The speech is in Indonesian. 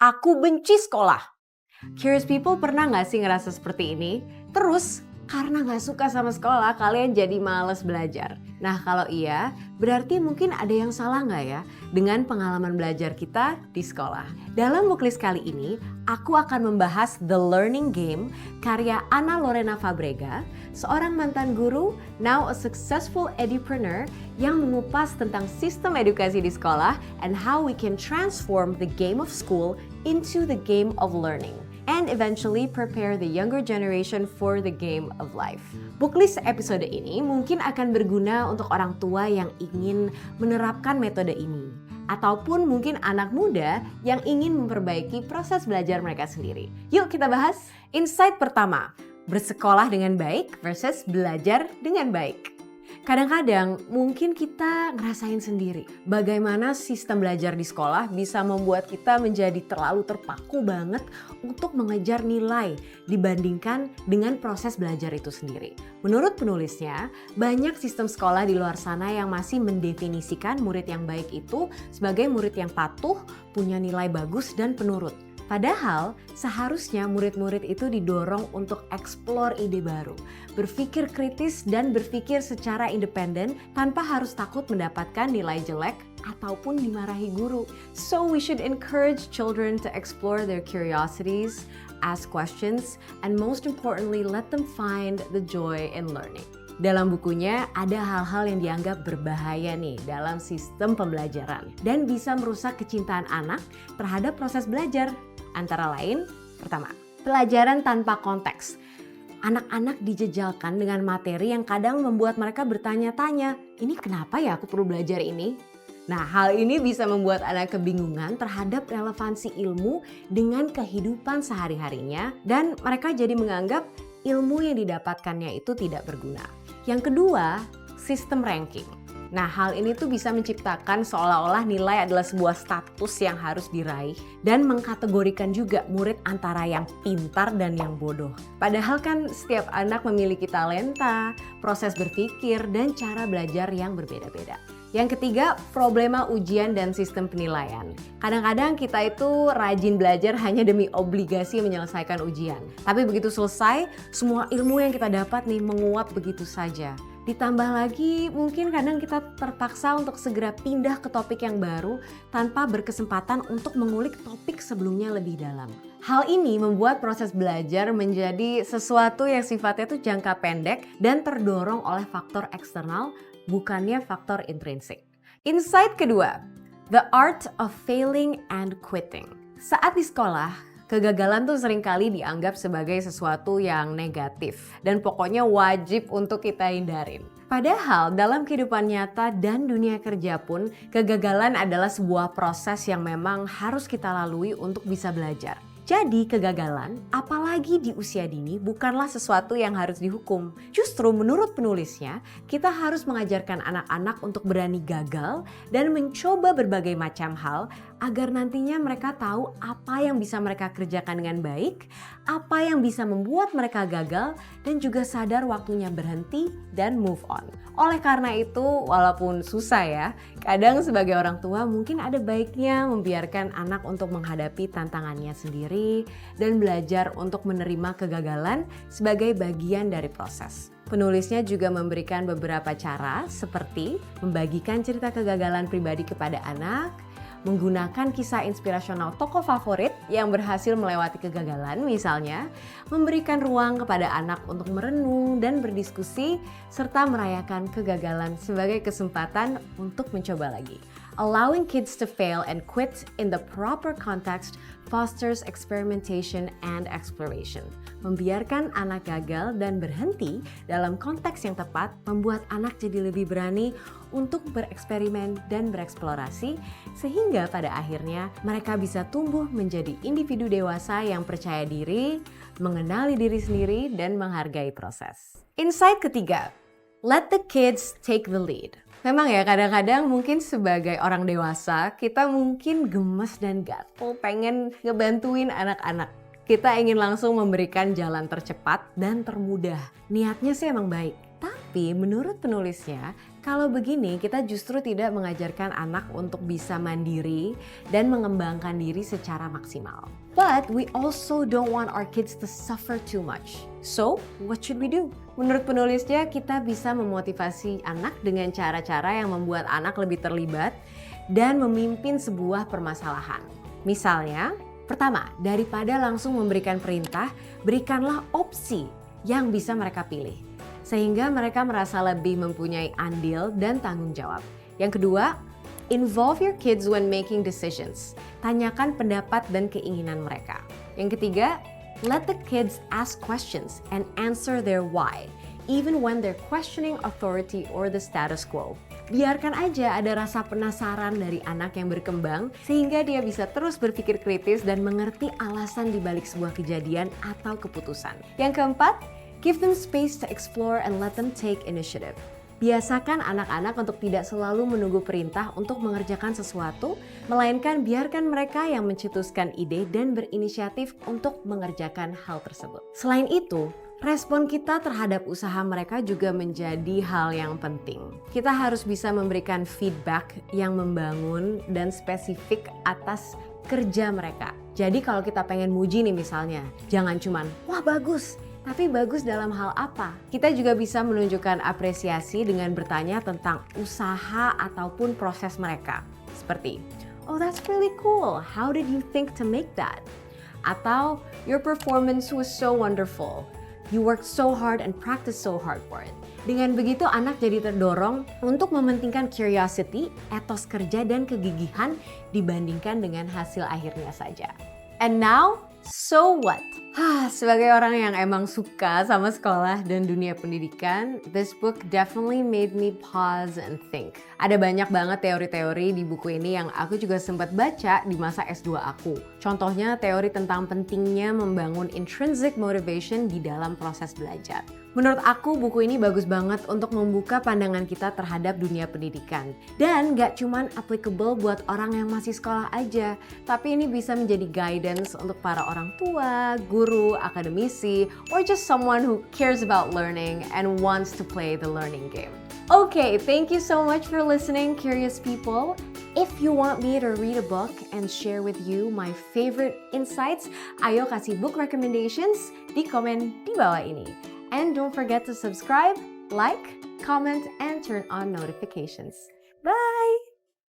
Aku benci sekolah. Curious people pernah nggak sih ngerasa seperti ini? Terus, karena nggak suka sama sekolah, kalian jadi males belajar. Nah kalau iya, berarti mungkin ada yang salah nggak ya dengan pengalaman belajar kita di sekolah. Dalam booklist kali ini, aku akan membahas The Learning Game karya Ana Lorena Fabrega, seorang mantan guru, now a successful edupreneur yang mengupas tentang sistem edukasi di sekolah and how we can transform the game of school into the game of learning, and eventually prepare the younger generation for the game of life. Booklist episode ini mungkin akan berguna untuk orang tua yang ingin menerapkan metode ini, ataupun mungkin anak muda yang ingin memperbaiki proses belajar mereka sendiri. Yuk kita bahas. Insight pertama, bersekolah dengan baik versus belajar dengan baik. Kadang-kadang mungkin kita ngerasain sendiri bagaimana sistem belajar di sekolah bisa membuat kita menjadi terlalu terpaku banget untuk mengejar nilai dibandingkan dengan proses belajar itu sendiri. Menurut penulisnya, banyak sistem sekolah di luar sana yang masih mendefinisikan murid yang baik itu sebagai murid yang patuh, punya nilai bagus dan penurut. Padahal seharusnya murid-murid itu didorong untuk eksplor ide baru, berpikir kritis dan berpikir secara independen tanpa harus takut mendapatkan nilai jelek ataupun dimarahi guru. So we should encourage children to explore their curiosities, ask questions, and most importantly let them find the joy in learning. Dalam bukunya ada hal-hal yang dianggap berbahaya nih dalam sistem pembelajaran dan bisa merusak kecintaan anak terhadap proses belajar. Antara lain, pertama, pelajaran tanpa konteks. Anak-anak dijejalkan dengan materi yang kadang membuat mereka bertanya-tanya, ini kenapa ya aku perlu belajar ini? Nah, hal ini bisa membuat anak kebingungan terhadap relevansi ilmu dengan kehidupan sehari-harinya dan mereka jadi menganggap ilmu yang didapatkannya itu tidak berguna. Yang kedua, sistem ranking. Nah, hal ini tuh bisa menciptakan seolah-olah nilai adalah sebuah status yang harus diraih dan mengkategorikan juga murid antara yang pintar dan yang bodoh. Padahal kan setiap anak memiliki talenta, proses berpikir, dan cara belajar yang berbeda-beda. Yang ketiga, problema ujian dan sistem penilaian. Kadang-kadang kita itu rajin belajar hanya demi obligasi menyelesaikan ujian. Tapi begitu selesai, semua ilmu yang kita dapat nih menguap begitu saja. Ditambah lagi mungkin kadang kita terpaksa untuk segera pindah ke topik yang baru tanpa berkesempatan untuk mengulik topik sebelumnya lebih dalam. Hal ini membuat proses belajar menjadi sesuatu yang sifatnya tuh jangka pendek dan terdorong oleh faktor eksternal bukannya faktor intrinsik. Insight kedua, the art of failing and quitting. Saat di sekolah, kegagalan tuh seringkali dianggap sebagai sesuatu yang negatif dan pokoknya wajib untuk kita hindarin. Padahal dalam kehidupan nyata dan dunia kerja pun kegagalan adalah sebuah proses yang memang harus kita lalui untuk bisa belajar. Jadi kegagalan, apalagi di usia dini, bukanlah sesuatu yang harus dihukum. Justru menurut penulisnya, kita harus mengajarkan anak-anak untuk berani gagal dan mencoba berbagai macam hal agar nantinya mereka tahu apa yang bisa mereka kerjakan dengan baik, apa yang bisa membuat mereka gagal, dan juga sadar waktunya berhenti dan move on. Oleh karena itu, walaupun susah ya, kadang sebagai orang tua mungkin ada baiknya membiarkan anak untuk menghadapi tantangannya sendiri dan belajar untuk menerima kegagalan sebagai bagian dari proses. Penulisnya juga memberikan beberapa cara seperti membagikan cerita kegagalan pribadi kepada anak, menggunakan kisah inspirasional tokoh favorit yang berhasil melewati kegagalan misalnya, memberikan ruang kepada anak untuk merenung dan berdiskusi, serta merayakan kegagalan sebagai kesempatan untuk mencoba lagi. Allowing kids to fail and quit in the proper context fosters experimentation and exploration. Membiarkan anak gagal dan berhenti dalam konteks yang tepat membuat anak jadi lebih berani untuk bereksperimen dan bereksplorasi sehingga pada akhirnya mereka bisa tumbuh menjadi individu dewasa yang percaya diri, mengenali diri sendiri, dan menghargai proses. Insight ketiga, let the kids take the lead. Memang ya kadang-kadang mungkin sebagai orang dewasa kita mungkin gemes dan gatel pengen ngebantuin anak-anak. Kita ingin langsung memberikan jalan tercepat dan termudah. Niatnya sih emang baik. Tapi menurut penulisnya, Kalau begini, kita justru tidak mengajarkan anak untuk bisa mandiri dan mengembangkan diri secara maksimal. But we also don't want our kids to suffer too much. So, what should we do? Menurut penulisnya, kita bisa memotivasi anak dengan cara-cara yang membuat anak lebih terlibat dan memimpin sebuah permasalahan. Misalnya, pertama, daripada langsung memberikan perintah, berikanlah opsi yang bisa mereka pilih, sehingga mereka merasa lebih mempunyai andil dan tanggung jawab. Yang kedua, involve your kids when making decisions. Tanyakan pendapat dan keinginan mereka. Yang ketiga, let the kids ask questions and answer their why, even when they're questioning authority or the status quo. Biarkan aja ada rasa penasaran dari anak yang berkembang sehingga dia bisa terus berpikir kritis dan mengerti alasan dibalik sebuah kejadian atau keputusan. Yang keempat, give them space to explore and let them take initiative. Biasakan anak-anak untuk tidak selalu menunggu perintah untuk mengerjakan sesuatu, melainkan biarkan mereka yang mencetuskan ide dan berinisiatif untuk mengerjakan hal tersebut. Selain itu, respon kita terhadap usaha mereka juga menjadi hal yang penting. Kita harus bisa memberikan feedback yang membangun dan spesifik atas kerja mereka. Jadi kalau kita pengen muji nih misalnya, jangan cuman, wah bagus, tapi bagus dalam hal apa? Kita juga bisa menunjukkan apresiasi dengan bertanya tentang usaha ataupun proses mereka. Seperti, oh that's really cool, how did you think to make that? Atau, your performance was so wonderful, you worked so hard and practiced so hard for it. Dengan begitu anak jadi terdorong untuk mementingkan curiosity, etos kerja dan kegigihan dibandingkan dengan hasil akhirnya saja. And now, so what? Sebagai orang yang emang suka sama sekolah dan dunia pendidikan, this book definitely made me pause and think. Ada banyak banget teori-teori di buku ini yang aku juga sempat baca di masa S2 aku. Contohnya teori tentang pentingnya membangun intrinsic motivation di dalam proses belajar. Menurut aku buku ini bagus banget untuk membuka pandangan kita terhadap dunia pendidikan. Dan gak cuman applicable buat orang yang masih sekolah aja, tapi ini bisa menjadi guidance untuk para orang tua, guru, akademisi, or just someone who cares about learning and wants to play the learning game. Okay, thank you so much for listening, curious people. If you want me to read a book and share with you my favorite insights, ayo kasih book recommendations di komen di bawah ini. And don't forget to subscribe, like, comment, and turn on notifications.